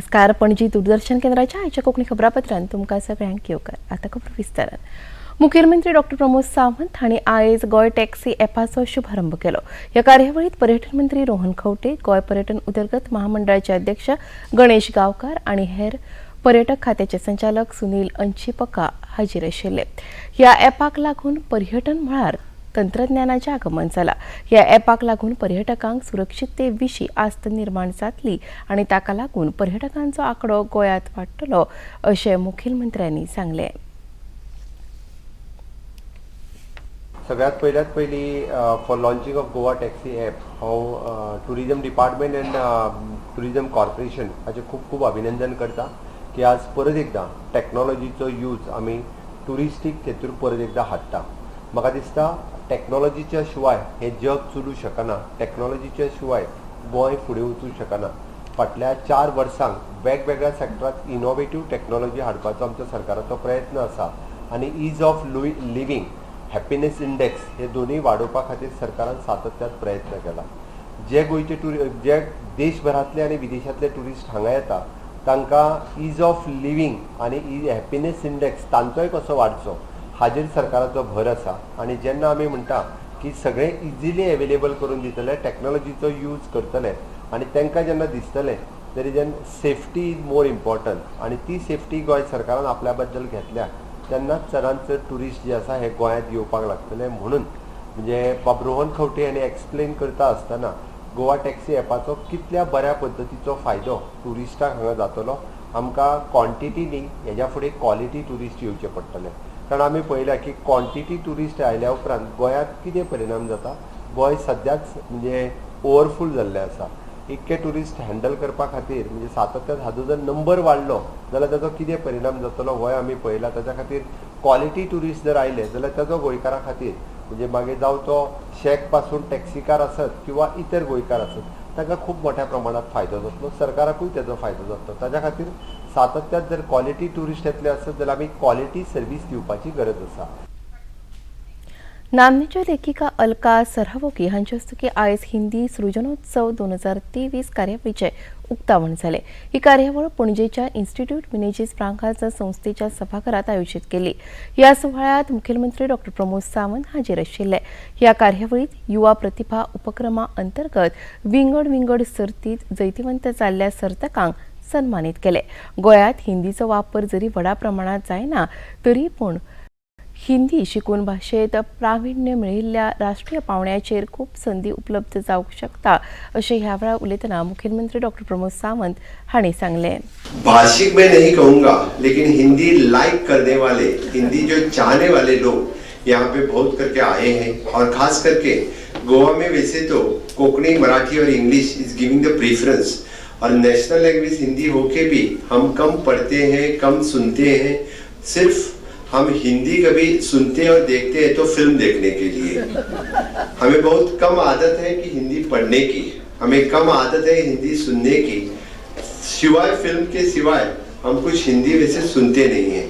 नमस्कार. पणजी दूरदर्शन केंद्राच्या आयच्या कोकणी खबरापत्रांत तुमकां सगळ्यांक येवकार. आता खबर विस्तारान. मुखेलमंत्री डॉ. प्रमोद सावंत हांणी आयज गोय टॅक्सी ॲपाचो शुभारंभ केलो. ह्या कार्यावळीत पर्यटन मंत्री रोहन खंवटे, गोय पर्यटन उदरगत महामंडळाचे अध्यक्ष गणेश गांवकार आणि हेर पर्यटक खात्याचे संचालक सुनील अंचिपका हाजीर आशिल्ले. ह्या ॲपाक लागून पर्यटन मळार तंत्रज्ञानाचे आगमन जाला. ह्या ॲपाक लागून पर्यटकांक सुरक्षिततेविशीं आस्त निर्माण जातली आणि ताका लागून पर्यटकांचो आंकडो गोंयांत वाडटलो अशें मुखेलमंत्र्यांनी सांगलें. सगळ्यात पयली for launching of Goa taxi app हांव tourism department and tourism corporation हाचे खूब खूब अभिनंदन करता की आज परत एकदा टॅक्नॉलॉजीचो यूज आमी टुरिस्टीक हेतूर परत एकदा हाडटा. म्हाका दिसता टॅक्नॉलॉजीच्या शिवाय हे जग चलूं शकना, टॅक्नॉलॉजीच्या शिवाय गोंय फुडें वचूंक शकना. फाटल्या 4 वर्सांक वेगवेगळ्या सेक्टरांत इनोवेटीव टॅक्नॉलॉजी हाडपाचो आमच्या सरकाराचो प्रयत्न आसा आनी ईज ऑफ लिव्हिंग, हॅपीनेस इंडेक्स हे दोनूय वाडोवपा खातीर सरकारान सातत्यान प्रयत्न केला. जे देशभरांतले आनी विदेशांतले टुरिस्ट हांगा येता तांकां ईज ऑफ लिव्हिंग आनी हॅपीनेस इंडेक्स तांचोय कसो वाडचो हाजेर सरकाराचो भर आसा. आनी जेन्ना आमी म्हणटा की सगळे इजिली एवेलेबल करून दितले, टॅक्नॉलॉजीचो यूज करतले आनी तांकां जेन्ना दिसतलें there is an safety is more important आनी ती सेफ्टी गोंय सरकारान आपल्या बद्दल घेतल्या तेन्ना चडांत चड टुरिस्ट जे आसा हे गोंयांत येवपाक लागतले. म्हणून म्हणजे बाब रोहन खंवटे हांणी एक्सप्लेन करता आसतना गोवा टॅक्सी ॲपाचो कितल्या बऱ्या पद्दतीचो फायदो टुरिस्टांक हांगा जातलो. आमकां क्वॉन्टिटी न्ही, हेज्या फुडें क्वॉलिटी टुरिस्ट येवचे पडटले. कारण आमी पळयलां की क्वॉन्टिटी टुरिस्ट आयल्या उपरांत गोंयांत कितें परिणाम जाता. गोंय सद्याच म्हणजे ओवरफूल जाल्लें आसा. इतके टुरिस्ट हँडल करपा खातीर म्हणजे सातत्यान हाजो जर नंबर वाडलो जाल्यार ताचो कितें परिणाम जातलो हो आमी पळयला. ताच्या खातीर क्वॉलिटी टुरिस्ट जर आयले जाल्यार ताचो गोंयकारा खातीर म्हणजे मागीर जावं तो शेक पासून टॅक्सीकार आसत किंवा इतर गोंयकार आसत तांकां खूब मोठ्या प्रमाणात फायदो जातलो. सरकाराकूय ताचो फायदो जातलो. ताच्या खातीर सातत्यान जर क्वॉलिटी टुरिस्ट येतले आसत जाल्यार आमी क्वॉलिटी सर्वीस दिवपाची गरज आसा. नामनेच्यो लेखिका अलका सरहावोकी हांचे हस्तुकी आयज हिंदी सृजनोत्सव 2023 कार्यावळीचे उक्तावण जालें. ही कार्यावळ पणजेच्या इन्स्टिट्यूट मिनेजीस प्रांगण संस्थेच्या सभाघरात आयोजीत केली. ह्या सुवाळ्यात मुखेलमंत्री डॉ. प्रमोद सावंत हाजीर आशिल्ले. ह्या कार्यावळीत युवा प्रतिभा उपक्रमा अंतर्गत विंगड सर्तीत जैतिवंत जाल्ल्या सर्तकांक सन्मानीत केले. गोंयांत हिंदीचो वापर जरी व्हडा प्रमाणात जायना तरी पूण हिंदी शिकून भाशेत प्राविण्य मेळिल्ल्या राष्ट्रीय पावंड्याचेर खूब संदी उपलब्ध जावंक शकता अशें ह्या वेळार उलयतना मुखेलमंत्री डॉ. प्रमोद सावंत हांणी सांगलें. भाषिक मैं नहीं कहूँगा लेकिन हिंदी लाइक करने वाले, हिंदी जो चाहने वाले लोग यहाँ पे बहुत करके आए हैं. और खास करके गोवा में वैसे तो कोंकणी, मराठी और English is giving the preference. और नेशनल लैंग्वेज हिंदी होके भी हम कम पढ़ते हैं, कम सुनते हैं. सिर्फ हम हिंदी कभी सुनते और देखते हैं तो फिल्म देखने के लिए. हमें बहुत कम आदत है कि हिंदी पढ़ने की, हमें कम आदत है हिंदी सुनने की. सिवाय फिल्म के सिवाय हम कुछ हिंदी वैसे सुनते नहीं हैं.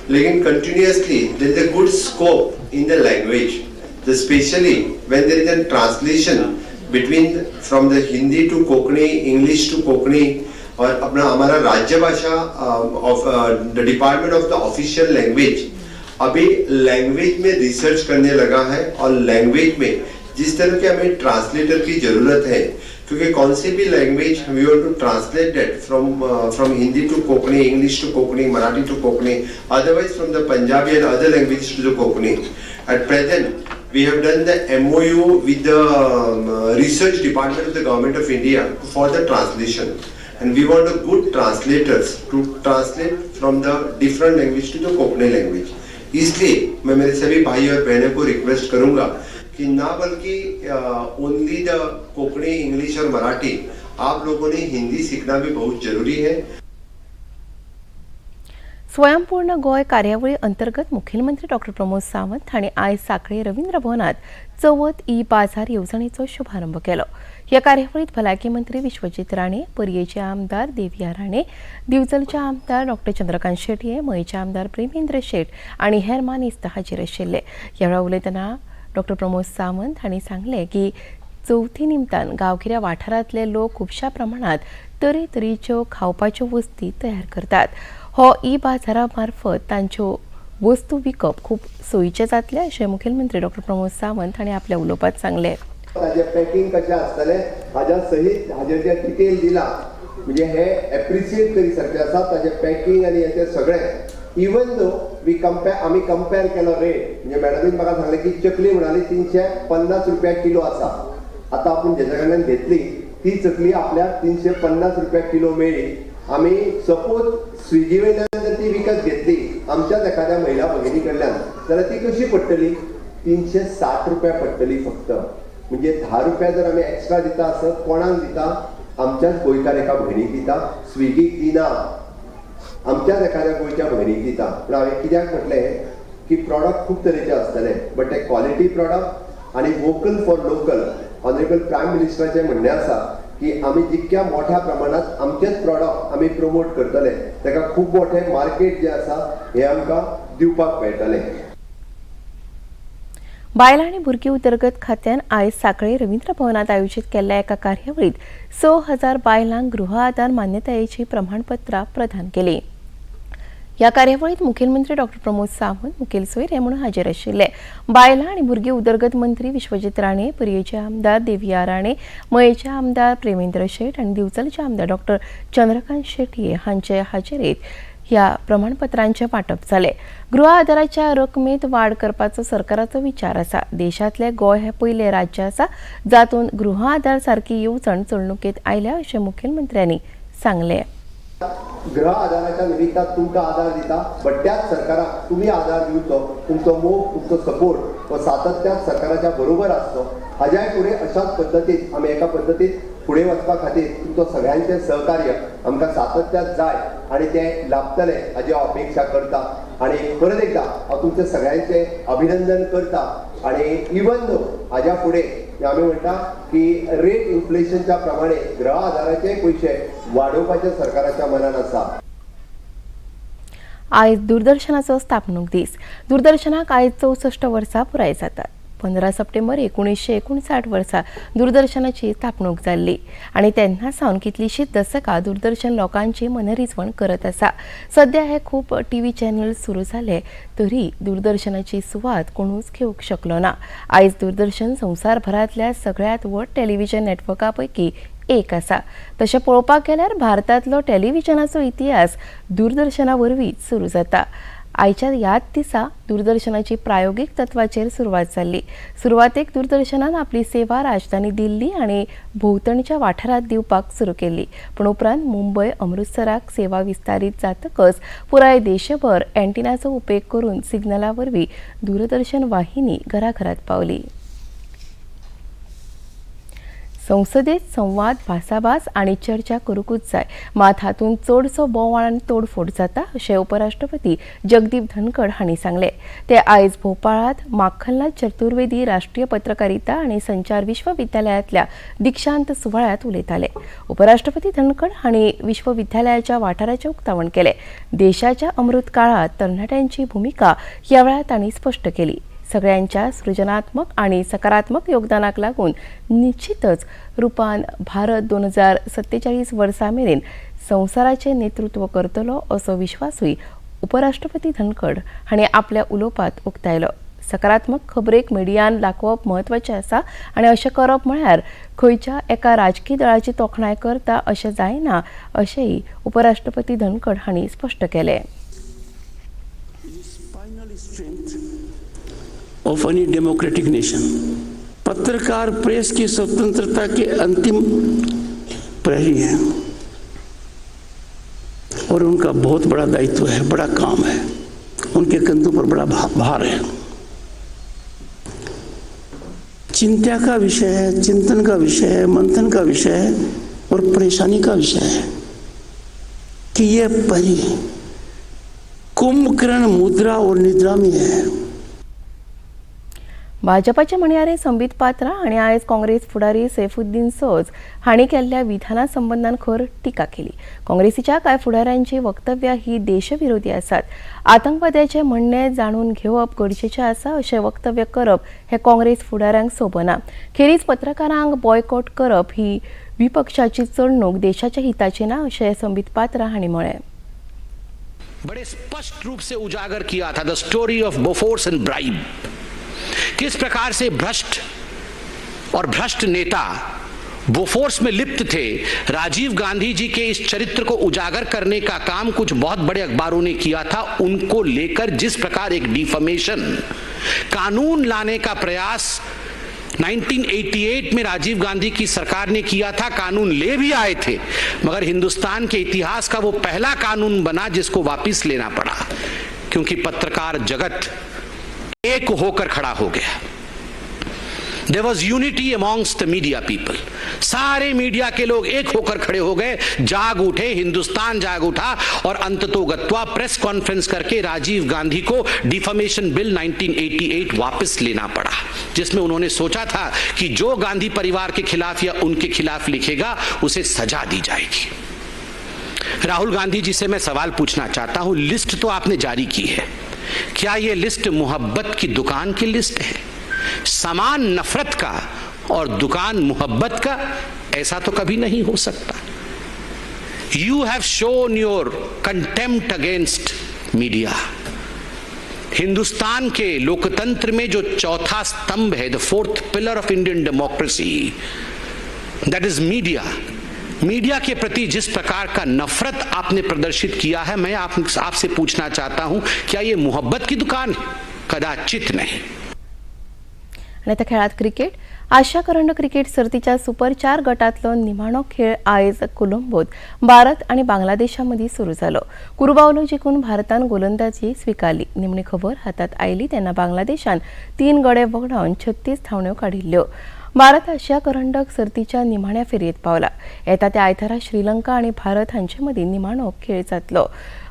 लेकिन continuously there is a good scope in the language, specially when there is a translation between from the Hindi to Konkani, English to Konkani. और अपना हमारा राज्य भाषा of the department of the official language अभी लैंग्वेज में रिसर्च करने लगा है. और लैंग्वेज में जिस तरह के हमें ट्रांसलेटर की जरूरत है, क्योंकि कौन सी भी language we want to translate that from Hindi to Konkani, English to Konkani, Marathi to Konkani, otherwise from the Punjabi and other language to the Konkani. At present we have done the MOU with the research department of the government of India for the translation. And we want a good translators to translate from the different language to the Konkani language. इसलिए मैं मेरे सभी भाई और बहनों को request करूंगा कि ना बल्कि ओनली द कोंकणी, इंग्लिश और मराठी, आप लोगों ने हिंदी सीखना भी बहुत जरूरी है. स्वयंपूर्ण गोय कार्यावळी अंतर्गत मुखेलमंत्री डॉ. प्रमोद सावंत हांणी आयज सांखळे रवींद्र भवनात चवथ ई बाजार येवजणेचो शुभारंभ केलो. ह्या कार्यावळीत भलायकी मंत्री विश्वजीत राणे, पर्येचे आमदार देविया राणे, दिवचलचे आमदार डॉ. चंद्रकांत शेटये, मयेचे आमदार प्रेमेंद्र शेट आनी हेर मानेस्त हाजीर आशिल्ले. ह्या वेळार उलयतना डॉ. प्रमोद सावंत हांणी सांगलें की चवथी निमतान गांवगिऱ्या वाठारांतले लोक खुबशा प्रमाणात तरेतरेच्यो खावपाच्यो वस्ती तयार करतात. हो ई बाजारा मार्फत तांच्यो वस्तू विकप खूप सोयीचें जातलें अशें मुखेलमंत्री डॉ. प्रमोद सावंत हांणी आपल्या उलोवपांत सांगलें. हाजे पॅकिंग कशें आसतलें हाज्या सहीत हाजेर जे डिटेल दिला म्हणजे हे एप्रिशिएट करी सारकें आसा. ताजें पॅकिंग आनी हेचें सगळें इवन दो आमी कंपेर केलो रेट म्हणजे मॅडमीन म्हाका सांगलें की चकली म्हणाली 350 रुपया किलो आसा. आतां आपूण जेच्या कडल्यान घेतली ती चकली आपल्याक 350 रुपया किलो मेळ्ळी. आमी सपोज स्विगी वयल्यान जर ती विकत घेतली आमच्याच एखाद्या महिला भगिनी कडल्यान जाल्यार ती कशी पडटली 360 रुपया पडटली फक्त. म्हणजे 10 रुपया जर आमी एक्स्ट्रा दिता आसत कोणाक दिता आमच्याच गोंयकार एका भयणीक दिता. स्विगीक दिना आमच्याच एखाद्या गोंयच्या भयणीक दिता. पूण हांवें कित्याक म्हटलें की प्रॉडक्ट खूब तरेचे आसतले बट ते क्वॉलिटी प्रॉडक्ट आनी vocal for local. Honourable prime मिनिस्टराचें म्हणणें आसा की आमी जितक्या मोठ्या प्रमाणात आमचेच प्रॉडक्ट आमी प्रमोट करतले ताका खूब मोठें मार्केट जें आसा हें आमकां दिवपाक मेळटलें. बायलां आनी भुरगीं उदरगत खात्यान आयज सांखळे रवींद्र भवनात आयोजीत केल्ल्या एका कार्यावळीत 6,000 बायलांक गृह आधार मान्यतायेची प्रमाणपत्रां प्रदान केली. ह्या कार्यावळीत मुखेलमंत्री डॉ. प्रमोद सावंत मुखेल सोयरे म्हणून हाजीर आशिल्ले. बायलां आनी भुरगीं उदरगत मंत्री विश्वजीत राणे, पर्येचे आमदार देविया राणे, मयेचे आमदार प्रेमेंद्र शेट आनी दिवचलचे आमदार डॉ. चंद्रकांत शेटये हांचे हाजेरीत ह्या प्रमाणपत्रांचे वांटप जालें. गृह आधाराच्या रकमेत वाड करपाचो सरकाराचो विचार आसा. देशांतलें गोंय हें पयलें राज्य आसा जातूंत गृह आधार सारकी येवजण चलणुकेंत आयल्या अशें मुखेलमंत्र्यांनी सांगलें. गृह आधाराच्या निमित्तान तुमकां आधार दिता बट त्याच सरकाराक तुमी आधार दिवचो. तुमचो मोग तुमचो सपोर्ट हो सातत्यान सरकाराच्या बरोबर आसचो. हाज्याय फुडें अशाच पद्दतीन आमी एका पद्दतीन फुडें वचपा खातीर तुमचो सगळ्यांचें सहकार्य आमकां सातत्यान जाय आनी तें लाभतलें हाजी हांव अपेक्षा करता. आनी परत एकदा हांव तुमचे सगळ्यांचें अभिनंदन करता. आनी इवन दो हाज्या फुडें आमी म्हणटा की रेट इन्फ्लेशनच्या प्रमाणे गृह आधाराचे पयशे वाडोवपाचें सरकाराच्या मनान आसा. आयज दूरदर्शनाचो स्थापणूक दीस. दूरदर्शनाक आयज 64 वर्सां पुराय जातात. 15 सप्टेंबर 1959 वर्सा दूरदर्शनाची स्थापणूक जाल्ली आनी तेन्ना सावन कितलींशींच दशकां दूरदर्शन लोकांची मनरिजवण करत आसा. सध्या हे खूब टीव्ही चॅनल सुरू जाले तरी दूरदर्शनाची सुवात कोणूच घेवंक शकलो ना. आयज दूरदर्शन संवसारभरांतल्या सगळ्यांत व्हड टेलिव्हिजन नेटवर्का पैकी एक आसा. तशें पळोवपाक गेल्यार भारतांतलो टेलिव्हिजनाचो इतिहास दूरदर्शना वरवींच सुरू जाता. आयच्या ह्याच दिसा दूरदर्शनाची प्रायोगीक तत्वाचेर सुरवात जाल्ली. सुरवातेक दूरदर्शनान आपली सेवा राजधानी दिल्ली आनी भोंवतणच्या वाठारांत दिवपाक सुरू केल्ली. पूण उपरांत मुंबय अमृतसराक सेवा विस्तारीत जातकच पुराय देशभर एंटिनाचो उपेग करून सिग्नला वरवीं दूरदर्शन वाहिनी घराघरांत पावली. संसदेत संवाद भासाभास आनी चर्चा करूंकूच जाय मात हातूंत चडसो बोवाळ आनी तोडफोड जाता अशें उपराष्ट्रपती जगदीप धनखड हांणी सांगलें. ते आयज भोपाळांत माखनलाल चतुर्वेदी राष्ट्रीय पत्रकारिता आनी संचार विश्वविद्यालयातल्या दीक्षांत सुवाळ्यात उलयताले. उपराष्ट्रपती धनखड हांणी विश्वविद्यालयाच्या वाठाराचें उक्तावण केलें. देशाच्या अमृत काळात तरणाट्यांची भुमिका ह्या वेळार तांणी स्पश्ट केली. सगळ्यांच्या सृजनात्मक आणि सकारात्मक योगदानाक लागून निश्चितच रुपान भारत 2047 वर्सा मेरेन संवसाराचें नेतृत्व करतलो असो विश्वासूय उपराष्ट्रपती धनखड हांणी आपल्या उलोवपांत उक्तायलो. सकारात्मक खबरेक मिडियान दाखोवप म्हत्वाचें आसा आनी अशें करप म्हळ्यार खंयच्या एका राजकीय दळाची तोखणाय करता अशें जायना अशेंय उपराष्ट्रपती धनखड हांणी स्पश्ट केलें. ऑफ एनी डेमोक्रेटिक नेशन पत्रकार प्रेस की स्वतंत्रता के अंतिम प्रहरी हैं और उनका बहुत बड़ा दायित्व है, बड़ा काम है, उनके कंधों पर बड़ा भार है. चिंता का विषय है, चिंतन का विषय है, मंथन का विषय है और परेशानी का विषय है कि ये परी कुंभकर्ण मुद्रा और निद्रा में है. भाजपाचे म्हणयारे संबित पात्रा आणि आयज काँग्रेस फुडारी सैफुद्दीन सोज हांणी केल्ल्या विधाना संबंधान खर टिका केली. काँग्रेसीच्या कांय फुडाऱ्यांची वक्तव्यां ही देशविरोधी आसात. आतंकवाद्याचे म्हणणे जाणून घेवप गरजेचें आसा अशें वक्तव्य करप हे काँग्रेस फुडाऱ्यांक सोबना. खेरीज पत्रकारांक बॉयकॉट करप ही विपक्षाची चलणूक देशाच्या हिताची ना अशें संबित पात्रा हांणी म्हळें. बड़े स्पष्ट रूप से उजागर किया था the story of Bofors and bribe. किस प्रकार से भ्रष्ट नेता बोफोर्स में लिप्त थे. राजीव गांधी जी के इस चरित्र को उजागर करने का काम कुछ बहुत बड़े अखबारों ने किया था. उनको लेकर जिस प्रकार एक डिफेमेशन कानून लाने का प्रयास 1988 में राजीव गांधी की सरकार ने किया था. कानून ले भी आए थे, मगर हिंदुस्तान के इतिहास का वो पहला कानून बना जिसको वापस लेना पड़ा, क्योंकि पत्रकार जगत एक होकर खड़ा हो गया. There was unity amongst the media people. सारे मीडिया के लोग एक होकर खड़े हो गए, जाग उठे, हिंदुस्तान जाग उठा और अंततोगत्वा प्रेस कॉन्फ्रेंस करके राजीव गांधी को डिफेमेशन बिल 1988 वापस लेना पड़ा, जिसमें उन्होंने सोचा था कि जो गांधी परिवार के खिलाफ या उनके खिलाफ लिखेगा उसे सजा दी जाएगी. राहुल गांधी जी से मैं सवाल पूछना चाहता हूं, लिस्ट तो आपने जारी की है, क्या यह लिस्ट मोहब्बत की दुकान की लिस्ट है? सामान नफरत का और दुकान मोहब्बत का, ऐसा तो कभी नहीं हो सकता. You have shown your contempt against media. Hindustan के लोकतंत्र में जो चौथा स्तंभ है, the fourth pillar of Indian democracy, that is media. Media के प्रति जिस प्रकार का नफरत आपने प्रदर्शित किया है, मैं आपसे पूछना चाहता हूं, क्या ये मोहब्बत की दुकान है? कदाचित नहीं. आणि आता खेळात क्रिकेट. आशिया करंडक क्रिकेट सर्तीच्या सुपर 4 गटांतलो निमाणो खेळ आयज कोलंबोत भारत आणि बांगलादेशामदीं सुरू जालो. कुरबावलो जिखून भारतान गोलंदाजी स्वीकारली. निमणी खबर हातात आयली तेन्ना बांगलादेशान 3 गडे वगडावन 36 धांवड्यो काडिल्ल्यो. भारत आशिया करंडक सर्तीच्या निमाण्या फेरयेत पावला. येता त्या आयतारा श्रीलंका आणि भारत हांचे मदीं निमाणो खेळ जातलो.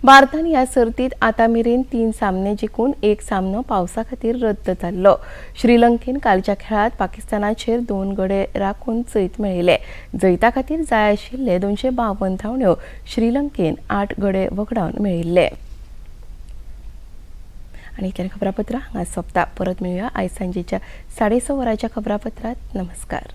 भारतान ह्या सर्तीत आतां मेरेन 3 सामने जिखून 1 सामनो पावसा खातीर रद्द जाल्लो. श्रीलंकेन कालच्या खेळात पाकिस्तानाचेर 2 गडे राखून जैत मेळयले. जैता खातीर जाय आशिल्ले 252 धांवड्यो श्रीलंकेन 8 गडे वगडावन मेळयल्ले. आणि इतल्यान खबरापत्र हांगा सोंपता. परत मेळुया आयज सांजेच्या 6:30 वरांच्या खबरापत्रांत. नमस्कार.